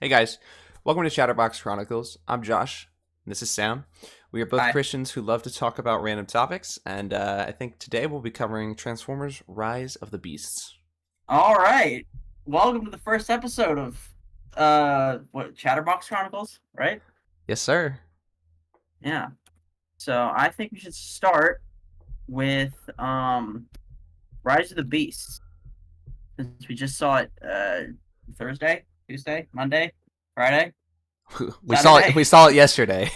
Hey guys, welcome to Chatterbox Chronicles. I'm Josh, and this is Sam. We are both Hi. Christians who love to talk about random topics, and I think today we'll be covering Transformers Rise of the Beasts. All right. Welcome to the first episode of Chatterbox Chronicles, right? Yes, sir. Yeah. So I think we should start with Rise of the Beasts. Since we just saw it Thursday, Tuesday, Monday, Friday, We saw it. Saturday. We saw it yesterday.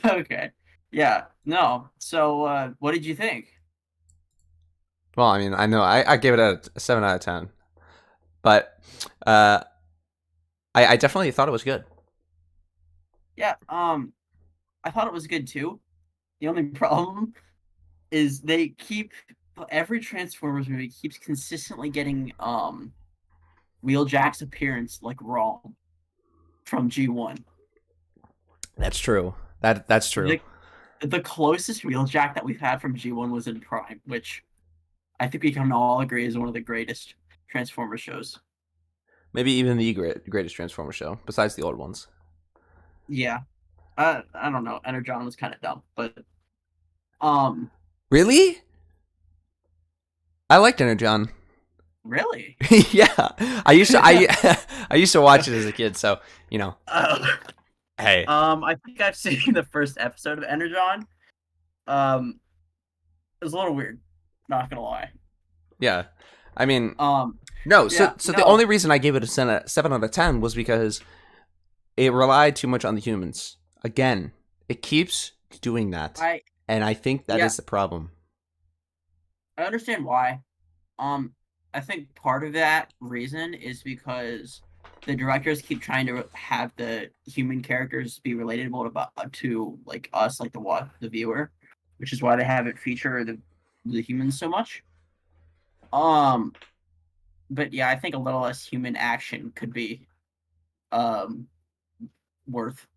Okay. Yeah. No. So what did you think? Well, I mean, I know I gave it a 7 out of 10, but uh, I definitely thought it was good. Yeah, I thought it was good too. The only problem is they keep every Transformers movie keeps consistently getting Wheeljack's appearance like wrong from G1. That's true. That's true. The the closest Wheeljack that we've had from G1 was in Prime, which I think we can all agree is one of the greatest Transformer shows. Maybe even the greatest Transformer show, besides the old ones. Yeah. I don't know. Energon was kind of dumb, but um Really? I liked Energon. really? Yeah, I used to watch it as a kid, so you know. Uh, Hey, I think I've seen the first episode of Energon. Um it was a little weird, not gonna lie. yeah, I mean, Um no. So yeah, so the no. only reason I gave it a 7 out of 10 was because it relied too much on the humans. Again, it keeps doing that, I and I think that Yeah, is the problem. I understand why. Um, I think part of that reason is because the directors keep trying to have the human characters be relatable to like us, like the viewer, which is why they haven't featured the humans so much. Um, but yeah, I think a little less human action could be um worth.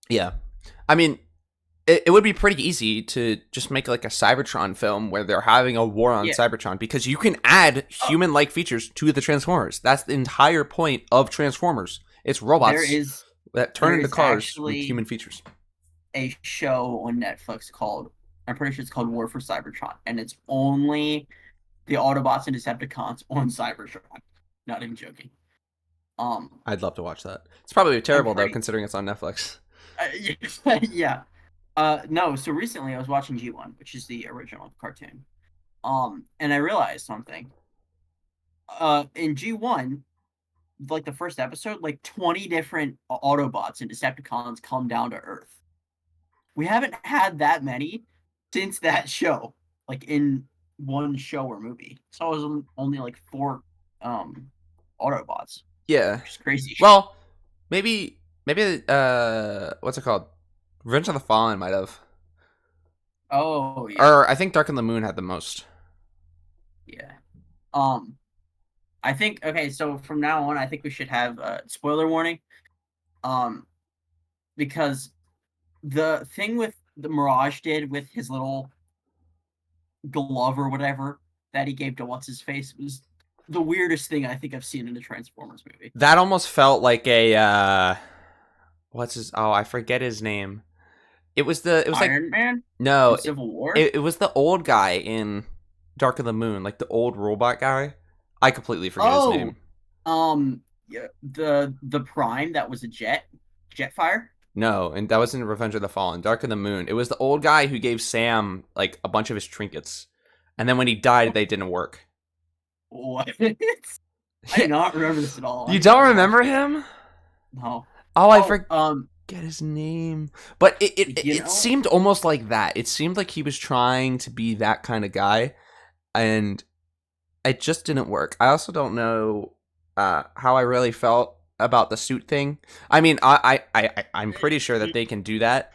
Yeah, I mean, it would be pretty easy to just make like a Cybertron film where they're having a war on Yeah. Cybertron because you can add Oh, human-like features to the Transformers. That's the entire point of Transformers. It's there robots is that turn there into is cars with actually human features. a show on Netflix called, I'm pretty sure it's called War for Cybertron, and it's only the Autobots and Decepticons on Cybertron. Not even joking. Um, I'd love to watch that. It's probably I'm terrible though, pretty. considering it's on Netflix. Yeah. No. So recently, I was watching G1, which is the original cartoon. And I realized something. In G1, like the first episode, like 20 different Autobots and Decepticons come down to Earth. We haven't had that many since that show, like in one show or movie. So it was only like four um Autobots, Yeah. which is crazy. Well, maybe what's it called? Revenge of the Fallen might have. Oh yeah, Or I think Dark of the Moon had the most. yeah. Um, I think okay. So from now on, I think we should have a spoiler warning. Um, because the thing with the Mirage did with his little glove or whatever that he gave to what's his face was the weirdest thing I think I've seen in a Transformers movie. That almost felt like a what's his I forget his name. It was like Iron Man no, from Civil War. it was the old guy in Dark of the Moon, like the old robot guy. I completely forget his Oh, name. yeah, the Prime that was a Jetfire. No, and that was in Revenge of the Fallen, Dark of the Moon. It was the old guy who gave Sam like a bunch of his trinkets, and then when he died, they didn't work. What? I do not remember this at all. I You need to don't rewatch remember it. him? No. Oh, I Oh, forget his name. But you it know, seemed almost like that. It seemed like he was trying to be that kind of guy, and it just didn't work. I also don't know how I really felt about the suit thing. I mean, I'm pretty sure that they can do that,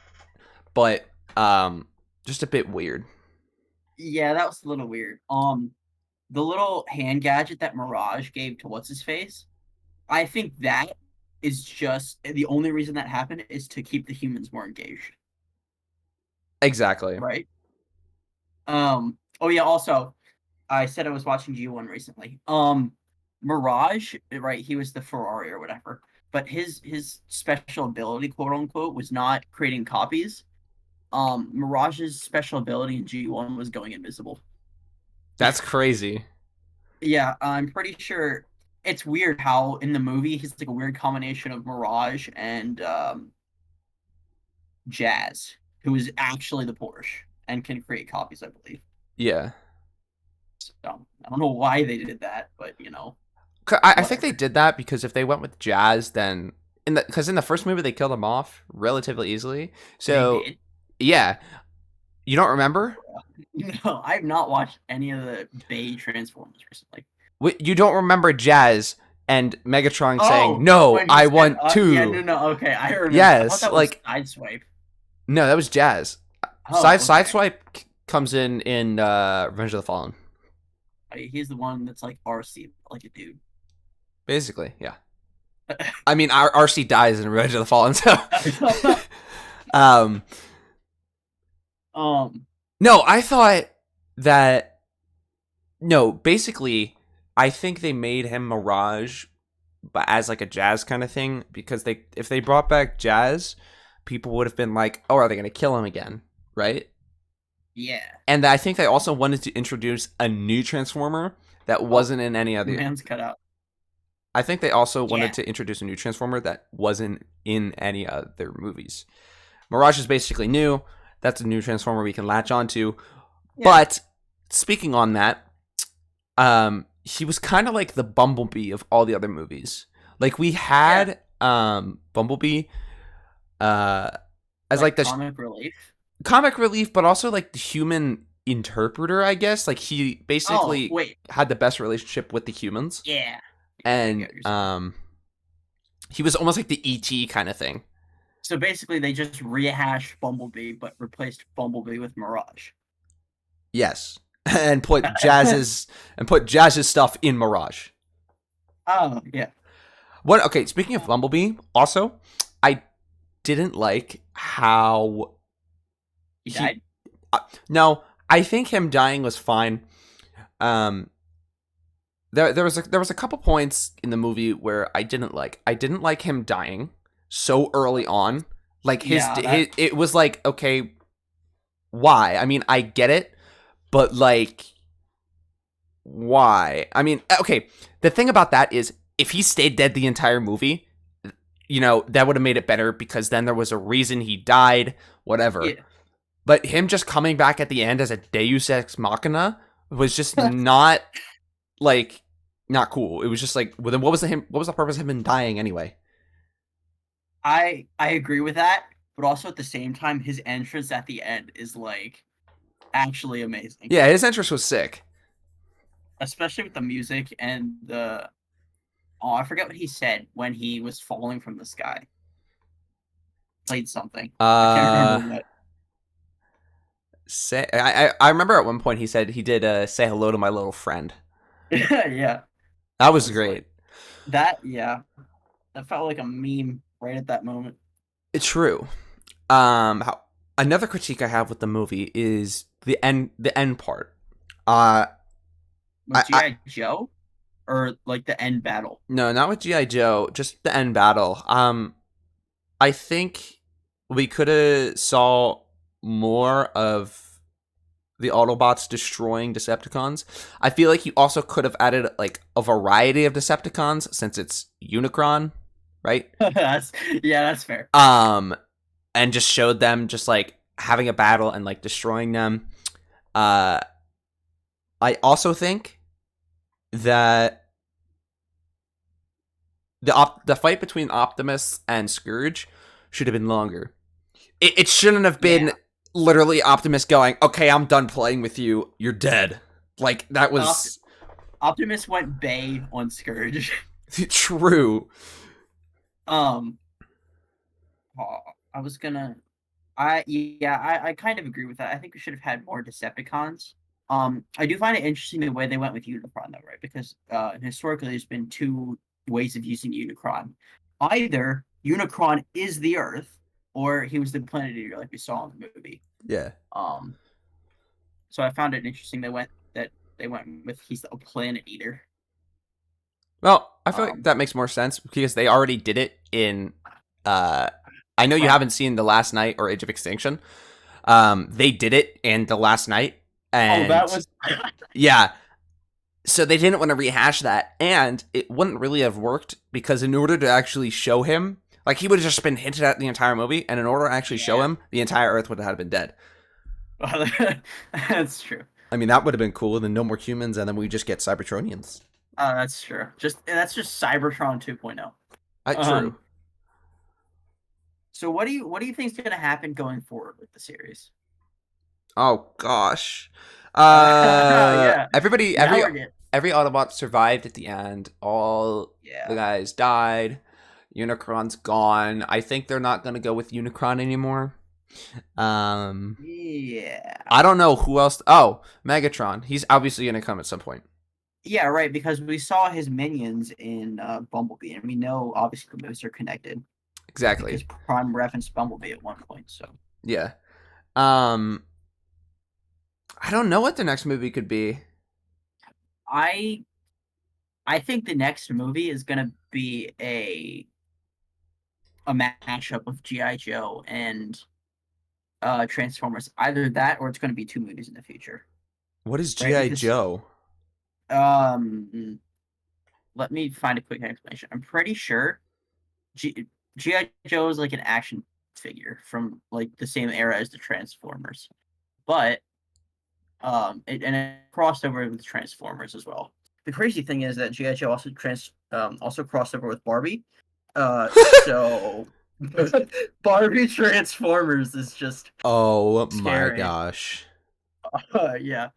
but just a bit weird. yeah, that was a little weird. The little hand gadget that Mirage gave to what's his face. I think that is just the only reason that happened is to keep the humans more engaged, Exactly. right? Oh yeah. Also, I said I was watching G1 recently. Mirage, right? He was the Ferrari or whatever, but his special ability, quote unquote, was not creating copies. Mirage's special ability in G1 was going invisible. That's crazy. Yeah, I'm pretty sure it's weird how in the movie he's like a weird combination of Mirage and Jazz, who is actually the Porsche and can create copies, I believe. Yeah. So I don't know why they did that, but I think they whatever. did that because if they went with Jazz, then in the first movie they killed him off relatively easily. They So did. yeah, you don't remember? No, I've not watched any of the Bay Transformers recently. You don't remember Jazz and Megatron saying, Oh, "No, when he I said, want yeah, no, two." no, okay, I remember. I thought Yes, that was like Sideswipe. no, that was Jazz. Oh, okay. Sideswipe comes in Revenge of the Fallen. He's the one that's like RC, like a dude. Basically, yeah. I mean, our RC dies in Revenge of the Fallen, so um, um, no, I thought that no, basically, I think they made him Mirage, but as like a Jazz kind of thing because they if they brought back Jazz, people would have been like, "Oh, are they going to kill him again?" Right? yeah. And I think they also wanted to introduce a new Transformer that Oh, wasn't in any other. man's cut out. I think they also Yeah, wanted to introduce a new Transformer that wasn't in any other movies. Mirage is basically new. That's a new Transformer we can latch onto. yeah. But speaking on that, he was kind of like the Bumblebee of all the other movies. Like we Yeah, had Bumblebee uh as like like the comic relief. comic relief, but also like the human interpreter, I guess. Like he Oh, basically wait. had the best relationship with the humans, Yeah. Yeah, I get and what you're saying. he was almost like the ET kind of thing. So basically, they just rehashed Bumblebee, but replaced Bumblebee with Mirage. Yes, and put Jazz's stuff in Mirage. Oh, yeah. What? Okay, speaking of Bumblebee, also, I didn't like how He he. died? No, I think him dying was fine. Um, there was a couple points in the movie where I didn't like. I didn't like him dying so early on. Like Yeah, that it was like okay, why? I mean, I get it, but like why? I mean, okay. The thing about that is, if he stayed dead the entire movie, that would have made it better because then there was a reason he died, whatever. yeah. But him just coming back at the end as a Deus Ex Machina was just not like not cool. It was just like, well, then what was the purpose of him dying anyway? I agree with that, but also at the same time, his entrance at the end is like actually amazing, Yeah, his entrance was sick. especially with the music and the. Oh, I forget what he said when he was falling from the sky. Played something. I can't remember Uh, what. I remember at one point he said he did say hello to my little friend. Yeah, That I was was like great. that. Yeah, that felt like a meme right at that moment. It's true. Another critique I have with the movie is the end part. Uh, With I GI Joe or like the end battle. no, not with GI Joe, just the end battle. I think we could have saw more of the Autobots destroying Decepticons. I feel like you also could have added like a variety of Decepticons since it's Unicron, right? That's yeah, that's fair. Um, and just showed them just like having a battle and like destroying them. Uh, I also think that the fight between Optimus and Scourge should have been longer. It shouldn't have been Yeah, literally Optimus going, "Okay, I'm done playing with you. You're dead." Like that Opt- was Optimus went Bay on Scourge. true. um, oh, I was gonna. I kind of agree with that. I think we should have had more Decepticons. I do find it interesting the way they went with Unicron though, right? Because historically there's been two ways of using Unicron. Either Unicron is the Earth, or he was the Planet Eater, like we saw in the movie. Yeah. Um, so I found it interesting they went with he's a Planet Eater. Well, I feel like Um, that makes more sense because they already did it in. Uh, I know you Prime. haven't seen The Last Night or Age of Extinction. They did it in The Last Night, Oh, that and was yeah, so they didn't want to rehash that, and it wouldn't really have worked because in order to actually show him, like he would have just been hinted at the entire movie, and in order to actually show yeah. him, the entire Earth would have been dead. That's true. I mean, that would have been cool. And then no more humans, and then we just get Cybertronians. That's true. That's just Cybertron 2.0. True. Um, so what do you think is going to happen going forward with the series? Oh gosh. Yeah. Everybody, Now we're getting every Autobot survived at the end. All the yeah. guys died. Unicron's gone. I think they're not gonna go with Unicron anymore. Yeah. I don't know who else. Oh, Megatron. He's obviously gonna come at some point. Yeah, right, because we saw his minions in Bumblebee, and we know obviously the moves are connected because Exactly. Prime referenced Bumblebee at one point. So Yeah. Um, I don't know what the next movie could be. I I think the next movie is gonna be a mashup of GI Joe and Transformers. Either that, or it's gonna be two movies in the future, What is right? GI Because Joe? um, let me find a quick explanation. I'm pretty sure G- GI Joe is like an action figure from like the same era as the Transformers, but it crossed over with Transformers as well. The crazy thing is that GI Joe also crossed over with Barbie. So Barbie Transformers is just Oh my scary. gosh. Yeah.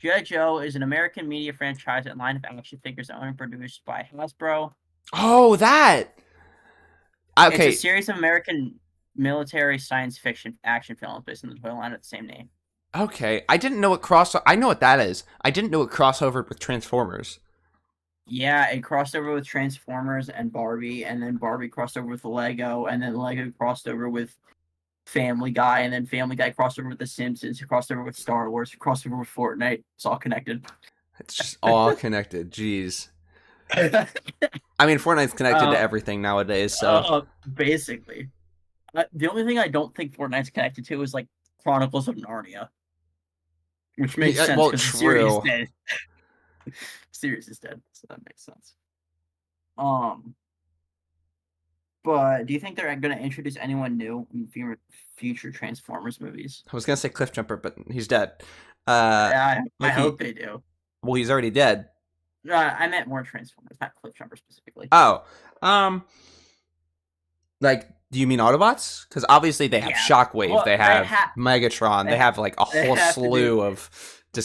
GI Joe is an American media franchise and line of action figures owned and produced by Hasbro. Oh, that. It's a Okay, series of American military science fiction action films based on the toy line of the same name. okay. I didn't know it cross. I know what that is. I didn't know it crossovered with Transformers. Yeah, it crossed over with Transformers and Barbie, and then Barbie crossed over with Lego, and then Lego crossed over with Family Guy, and then Family Guy crossed over with The Simpsons, who crossed over with Star Wars, who crossed over with Fortnite. It's all connected. It's just all connected. Jeez. I mean, Fortnite's connected to uh, everything nowadays, so Basically. The only thing I don't think Fortnite's connected to is like Chronicles of Narnia, which makes yeah. sense Well, because the series is true. dead. Series is dead, so that makes sense. Um, but do you think they're going to introduce anyone new in future Transformers movies? I was gonna say Cliffjumper, but he's dead. Uh, I like hope they do. well, he's already dead. I meant more Transformers, not Cliffjumper specifically. Oh, um, like, do you mean Autobots? Because obviously they have Yeah. Shockwave, Well, they have Megatron, they they have like a they whole have to slew do of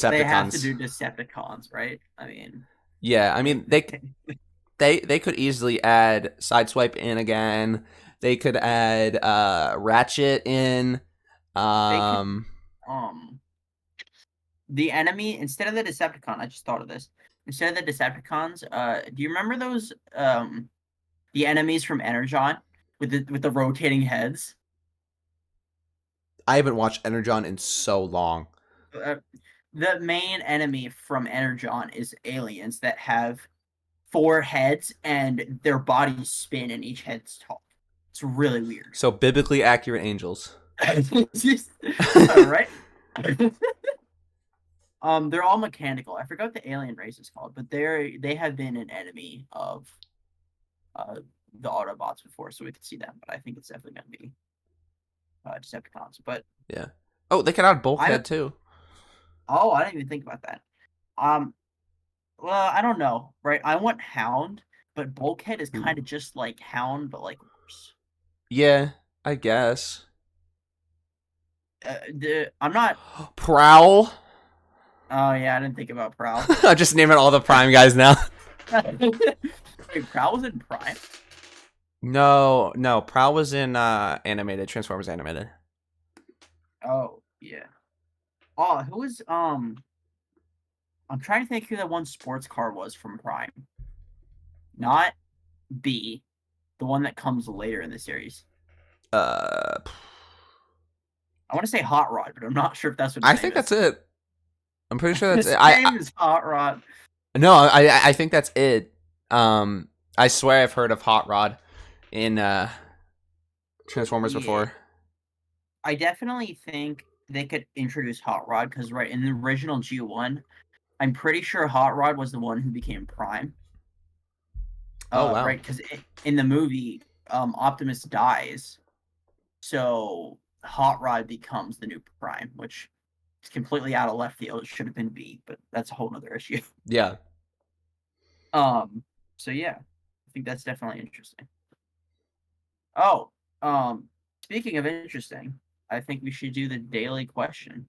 they have to Decepticons. do Decepticons, right? I mean, Yeah, I they mean they could easily add Sideswipe in again. They could add Ratchet in. they could Um, um the enemy instead of the Decepticon. I just thought of this. Instead of the Decepticons, do you remember those the enemies from Energon with the rotating heads? I haven't watched Energon in so long. Uh, the main enemy from Energon is aliens that have four heads and their bodies spin and each head's tall. It's really weird. So biblically accurate angels. Right? They're all mechanical. I forgot what the alien race is called, but they have been an enemy of uh the Autobots before, so we could see them. But I think it's definitely gonna be Decepticons. But Yeah. Oh, they could add I Bulkhead too. I didn't even think about that. Um, well, I don't know, right? I want Hound, but Bulkhead is kind Ooh. of just like Hound, but like worse. Yeah, I guess. I'm not. Prowl. Oh yeah, I didn't think about Prowl. I'm just naming all the Prime guys now. Wait, Prowl was in Prime. No, no, Prowl was in animated Transformers animated. Oh yeah. Oh, who was I'm trying to think who that one sports car was from Prime. Not B, the one that comes later in the series. Uh, I want to say Hot Rod, but I'm not sure if that's what his I name think is. that's it. I'm pretty sure that's His it. name is Hot Rod. No, I think that's it. I swear I've heard of Hot Rod in Transformers Yeah, before. I definitely think they could introduce Hot Rod because right in the original G1, I'm pretty sure Hot Rod was the one who became Prime. Oh wow. Right, because in the movie, Optimus dies, so Hot Rod becomes the new Prime, which is completely out of left field. It should have been B, but that's a whole other issue. Yeah. Um, so yeah, I think that's definitely interesting. Oh, speaking of interesting, I think we should do the daily question,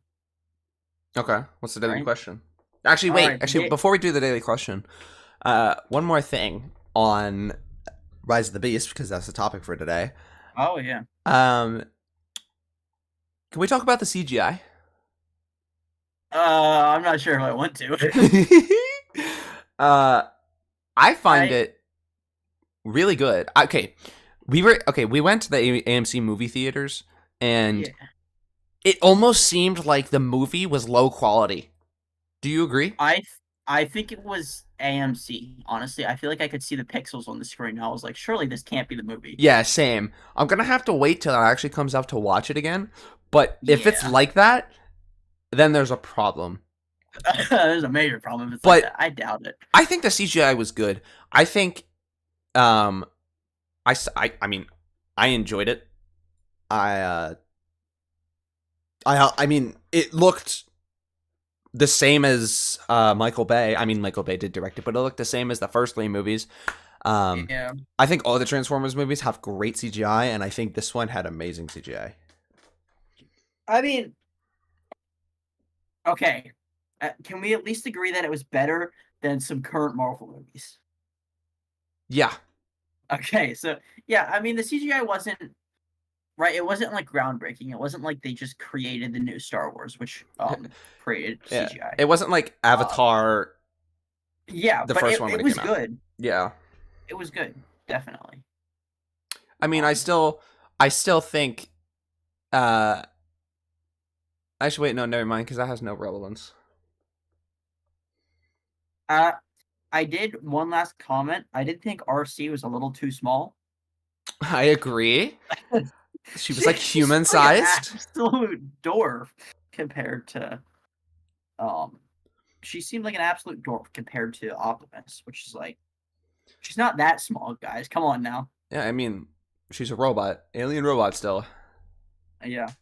Okay. What's the daily right? question? Actually, All wait. right, Actually, before we do the daily question, one more thing on Rise of the Beast because that's the topic for today. oh yeah. Um, can we talk about the CGI? I'm not sure if I want to. uh, I find I it really good. Okay, we went to the AMC movie theaters, and yeah. it almost seemed like the movie was low quality. Do you agree? I I think it was AMC. Honestly, I feel like I could see the pixels on the screen. I was like, surely this can't be the movie. Yeah, same. I'm gonna have to wait till it actually comes out to watch it again. But if it's Yeah, like that, then there's a problem. there's a major problem if it's like But that. I doubt it. I think the CGI was good. I think, um, I mean, I enjoyed it. I, I mean, it looked the same as Michael Bay. I mean, Michael Bay did direct it, but it looked the same as the first three movies. Um, Yeah, I think all the Transformers movies have great CGI, and I think this one had amazing CGI. I mean, okay. Can we at least agree that it was better than some current Marvel movies? Yeah, Okay, so yeah, I mean the CGI wasn't right. It wasn't like groundbreaking. It wasn't like they just created the new Star Wars, which created yeah. CGI. It wasn't like Um, Avatar, yeah, the but first one when it it was came out. good. Yeah, It was good, definitely. I mean, Um, I still think. Uh, Actually, wait, no, never mind, because that has no relevance. uh, I did one last comment. I did think RC was a little too small. I agree. She was like She human seemed like an sized. absolute dwarf compared to um. She seemed like an absolute dwarf compared to Optimus, which is like she's not that small, guys. Come on now. Yeah, I mean, she's a robot, alien robot still. Yeah.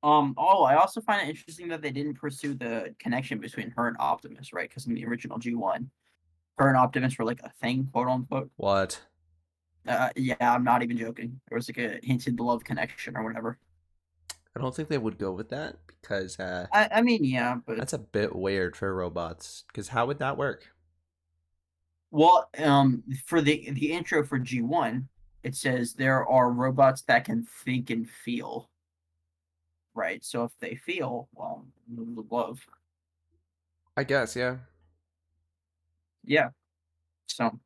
Oh, I also find it interesting that they didn't pursue the connection between her and Optimus, right? Because in the original G1, her and Optimus were like a thing, quote unquote. What? Yeah, I'm not even joking. There was like a hinted love connection or whatever. I don't think they would go with that because I mean, yeah, but that's a bit weird for robots. Because how would that work? well, for the intro for G1, it says there are robots that can think and feel, right? So if they feel, well, love, I guess, yeah. yeah. So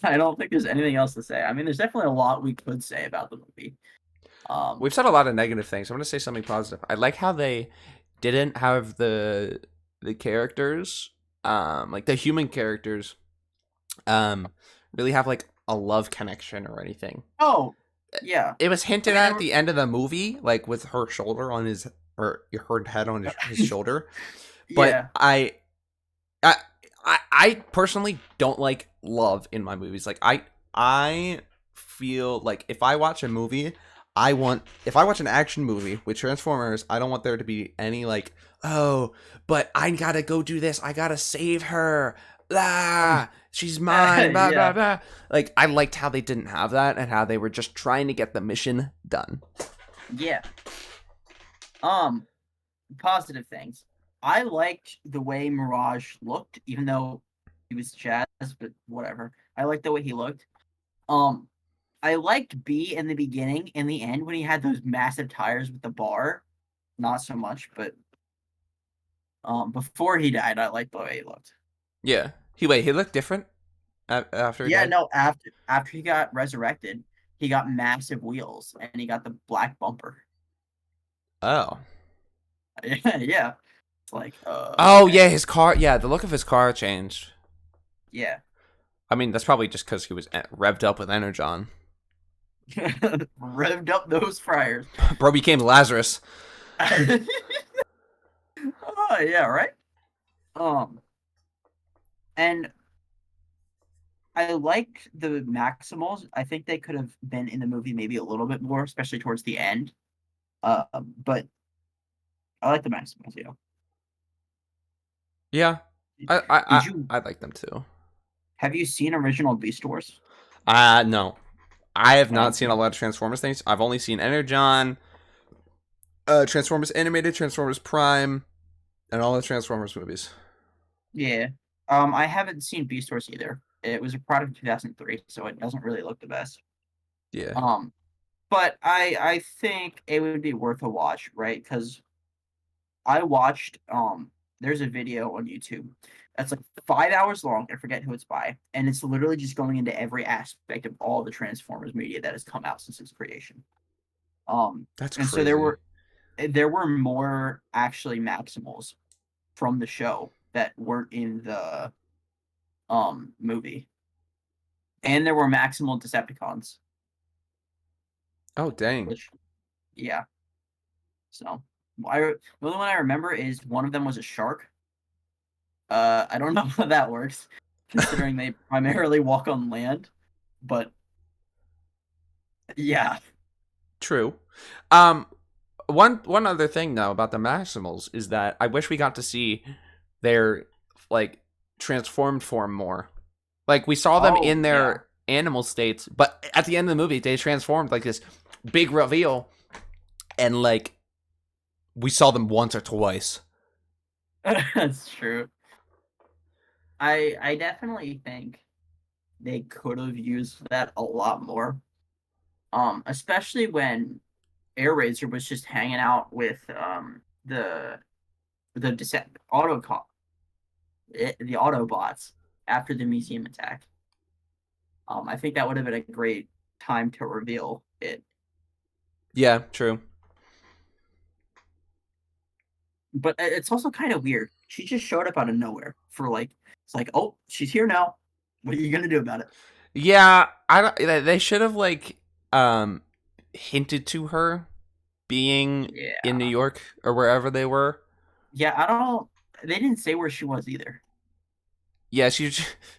I don't think there's anything else to say. I mean, there's definitely a lot we could say about the movie. Um, We've said a lot of negative things. I'm gonna say something positive. I like how they didn't have the characters, like the human characters, um, really have like a love connection or anything. oh, yeah. It was I hinted mean, at the end of the movie, like with her shoulder on his or her head on his shoulder. But yeah, I, I personally don't like love in my movies. Like I feel like if I watch a movie, if I watch an action movie with Transformers, I don't want there to be any like, oh, but I gotta go do this. I gotta save her. Ah, she's mine. Blah blah yeah, blah. Like I liked how they didn't have that and how they were just trying to get the mission done. yeah. Um, Positive things. I liked the way Mirage looked, even though he was jazz, but whatever. I liked the way he looked. Um, I liked B in the beginning. In the end, when he had those massive tires with the bar, not so much. But before he died, I liked the way he looked. Yeah. He looked different after he Yeah, died. no. After he got resurrected, he got massive wheels and he got the black bumper. Oh. Yeah, yeah. It's like, Oh okay. yeah, his car. Yeah, the look of his car changed. Yeah. I mean, that's probably just because he was revved up with Energon. Revved up those fryers. Bro became Lazarus. Oh yeah, right. Um, and I liked the Maximals. I think they could have been in the movie maybe a little bit more, especially towards the end. But I like the Maximals. Yeah. Yeah, I I Did I, you I like them too. have you seen original Beast Wars? No, I have not seen a Okay. lot of Transformers things. I've only seen Energon, Transformers Animated, Transformers Prime, and all the Transformers movies. Yeah. I haven't seen Beast Wars either. It was a product of 2003, so it doesn't really look the best. Yeah. Um, but I think it would be worth a watch, right? Because I watched there's a video on YouTube that's like 5 hours long. I forget who it's by, and it's literally just going into every aspect of all the Transformers media that has come out since its creation. That's And so crazy. there were more actually Maximals from the show that weren't in the movie. And there were Maximal Decepticons, Oh dang. which yeah. So the only one I remember is one of them was a shark. I don't know how that works, considering they primarily walk on land. But yeah, True. Um, one other thing though about the Maximals is that I wish we got to see their like transformed form more. Like we saw them oh in yeah, their animal states, but at the end of the movie they transformed like this big reveal, and like we saw them once or twice. that's true. I definitely think they could have used that a lot more. Especially when Airazor was just hanging out with the the Autobots after the museum attack. I think that would have been a great time to reveal it. Yeah, true. But it's also kind of weird. She just showed up out of nowhere for like it's like, oh, she's here now. What are you gonna do about it? Yeah, I don't. They should have like um hinted to her being in New Yeah. York or wherever they were. Yeah, I don't they didn't say where she was either. Yeah, she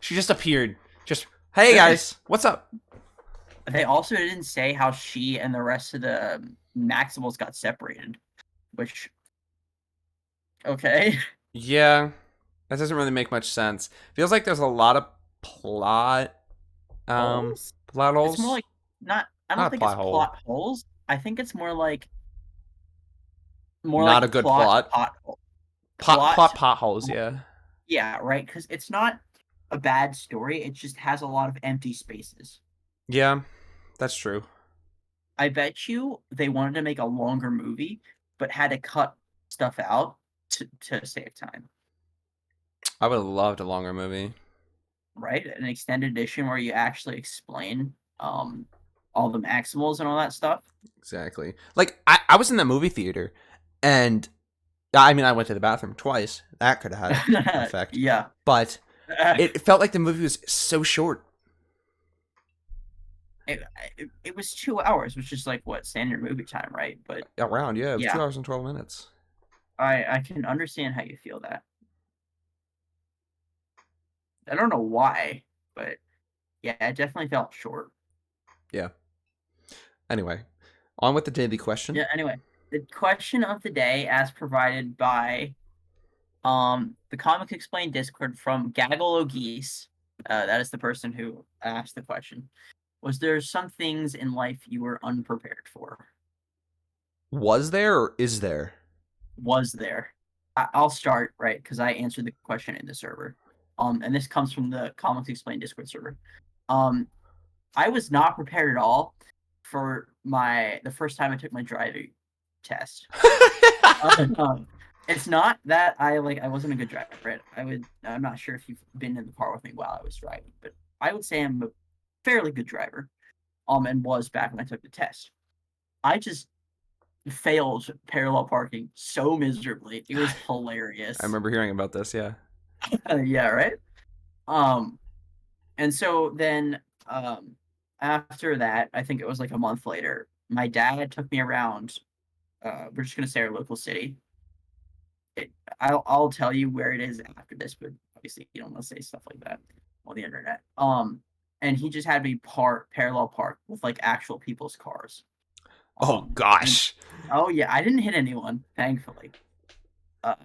just appeared. Just hey guys, what's up? They also didn't say how she and the rest of the Maximals got separated, which okay. Yeah, that doesn't really make much sense. Feels like there's a lot of plot um Holes? plot It's more holes. like not I don't Not a think it's plot hole. plot holes. I think it's more Not a like good plot plot. pothole. Plot Plot potholes. Yeah. yeah, right, because it's not a bad story, it just has a lot of empty spaces. Yeah, that's true. I bet you they wanted to make a longer movie, but had to cut stuff out to save time, I would have loved a longer movie. right? An extended edition where you actually explain all the Maximals and all that stuff. Exactly. Like I was in the movie theater, and I mean I went to the bathroom twice. That could have had an effect, Yeah. but it felt like the movie was so short. It was 2 hours, which is like what standard movie time, right? But Around, yeah, it was yeah, 2 hours and 12 minutes. I can understand how you feel that. I don't know why, but yeah, it definitely felt short. Yeah. Anyway, on with the daily question. Yeah, anyway, the question of the day as provided by the Comics Explained Discord from Gaggle O'Geese. That is the person who asked the question. Was there some things in life you were unprepared for? Was there or is there? Was there? I'll start, right, because I answered the question in the server. And this comes from the Comics Explained Discord server. Um, I was not prepared at all for the first time I took my driving test. Um, it's not that I wasn't a good driver, right? I'm not sure if you've been in the car with me while I was driving, but I would say I'm a fairly good driver. And was back when I took the test. I just failed parallel parking so miserably. It was I hilarious. remember hearing about this. Yeah. Yeah, right. Um, And so then after that, I think it was like a month later, my dad took me around. We're just gonna say our local city. I'll tell you where it is after this, but obviously you don't want to say stuff like that on the internet. And he just had me parallel park with like actual people's cars. Oh And gosh. oh yeah, I didn't hit anyone, thankfully. Uh,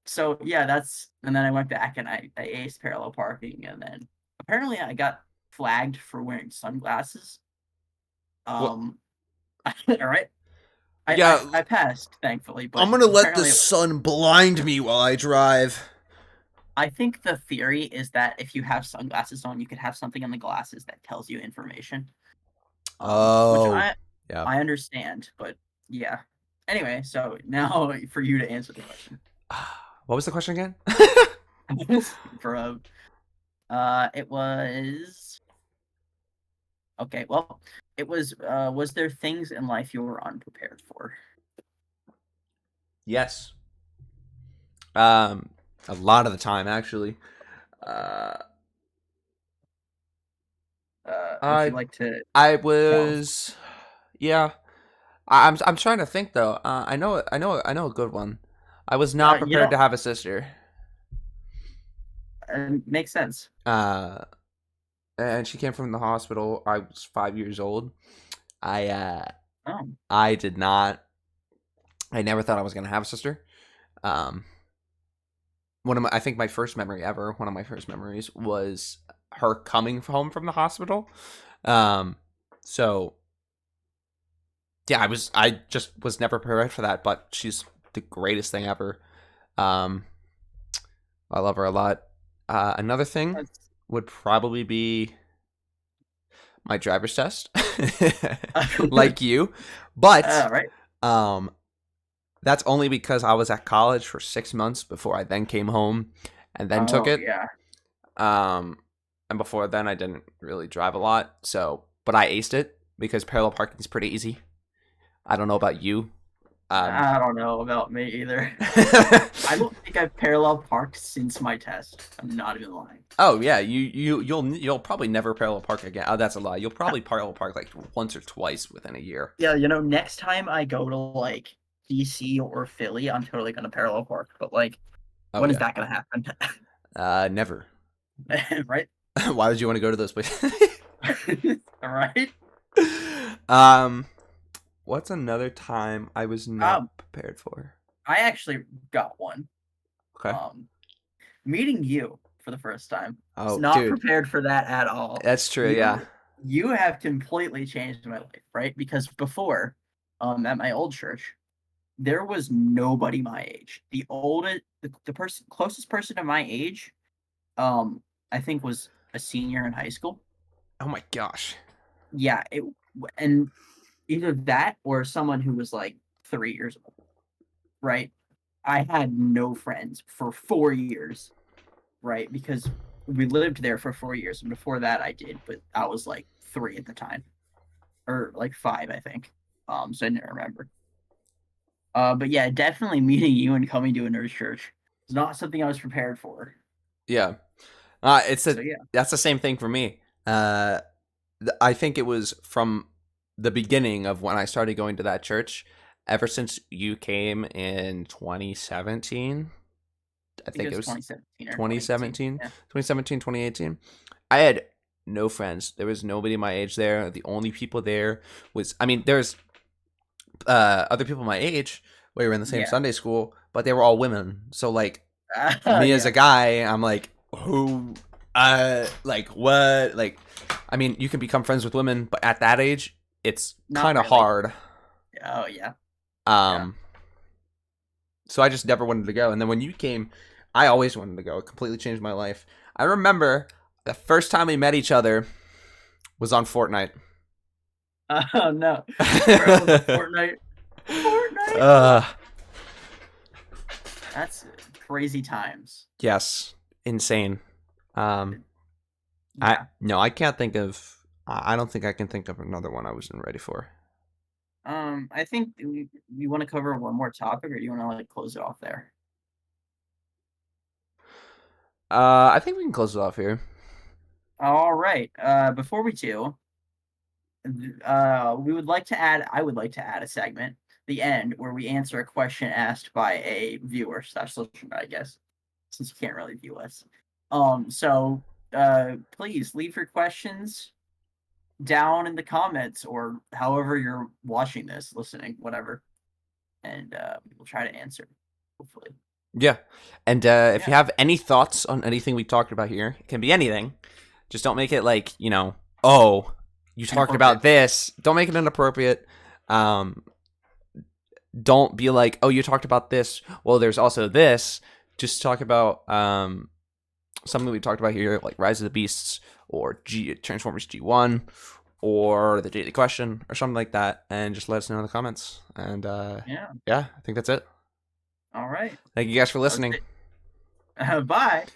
so yeah, and then I went back and I aced parallel parking, and then apparently I got flagged for wearing sunglasses. Well, Um, all right, yeah, I passed thankfully, I'm but gonna let the apparently sun blind me while I drive. I think the theory is that if you have sunglasses on, you could have something in the glasses that tells you information. Which Oh, yeah. I understand, but yeah. Anyway, so now for you to answer the question. What was the question again? For it was okay. Well, it was there things in life you were unprepared for? Yes. Um, a lot of the time, actually. Uh, Would you I like to I tell us? was, yeah. I'm trying to think though. I know a good one. I was not You prepared know, to have a sister. makes sense. Uh, and she came from the hospital. I was 5 years old. I Oh, I did not. I never thought I was gonna have a sister. Um, I think my first memory ever, one of my first memories was her coming home from the hospital. Um, so yeah, I just was never prepared for that, but she's the greatest thing ever. Um, I love her a lot. Another thing that's would probably be my driver's test, like you, but right. um, that's only because I was at college for 6 months before I then came home and then took Oh it. yeah. Um, and before then, I didn't really drive a lot. So, but I aced it because parallel parking is pretty easy. I don't know about you. Um, I don't know about me either. I don't think I've parallel parked since my test. I'm not even lying. oh yeah, you'll probably never parallel park again. Oh, that's a lie. You'll probably parallel park like once or twice within a year. Yeah, next time I go to like DC or Philly, I'm totally gonna parallel park. But like, Oh when is yeah. that gonna happen? Never. Right? Why would you want to go to those places? All right. um, what's another time I was not Um, prepared for? I actually got one. Okay. Um, Meeting you for the first time. Was Oh, not dude, prepared for that at all. that's true. Yeah. You have completely changed my life, right? Because before, at my old church, there was nobody my age. The person closest person to my age, I think was a senior in high school. Oh my gosh. Yeah, and either that or someone who was like 3 years old, right? I had no friends for 4 years, right? Because we lived there for 4 years, and before that I did, but I was like 3 at the time, or like 5, I think. So I didn't remember. But yeah, definitely meeting you and coming to a nurse church is not something I was prepared for. Yeah. It's So a yeah, That's the same thing for me. I think it was from the beginning of when I started going to that church. Ever since you came in 2017, I I think it think it was was 2017 or 2018. 2017, Yeah. 2017, 2018. I had no friends. There was nobody my age there. The only people there I mean, there's other people my age. We were in the same Yeah. Sunday school, but they were all women. So like me as a Yeah. guy, I'm like, who, like what? Like, I mean, you can become friends with women, but at that age, it's Not kind of really. hard. Oh yeah. Yeah. Um, so I just never wanted to go. And then when you came, I always wanted to go. It completely changed my life. I remember the first time we met each other was on Fortnite. Oh no. Bro, Fortnite. Fortnite. uh, That's crazy times. yes, insane. Um, I Yeah. no, I can't think of. I don't think I can think of another one I wasn't ready for. I think we want to cover one more topic, or do you want to like close it off there? I think we can close it off here. All right. Before we do, we would like to add. I would like to add a segment, the end, where we answer a question asked by a viewer slash listener, I guess, since you can't really view us. So please leave your questions down in the comments or however you're watching this, listening, whatever, and we'll try to answer. Hopefully. Yeah. And if Yeah. you have any thoughts on anything we talked about here, it can be anything. Just don't make it like, oh, you talked Inappropriate. about this. Don't make it inappropriate. Um, don't be like, oh, you talked about this. Well, there's also this. Just talk about something we talked about here, like Rise of the Beasts or Transformers G1 or the Daily Question or something like that, and just let us know in the comments. And Yeah. yeah, I think that's it. All right. Thank you guys for That was listening. it. Bye.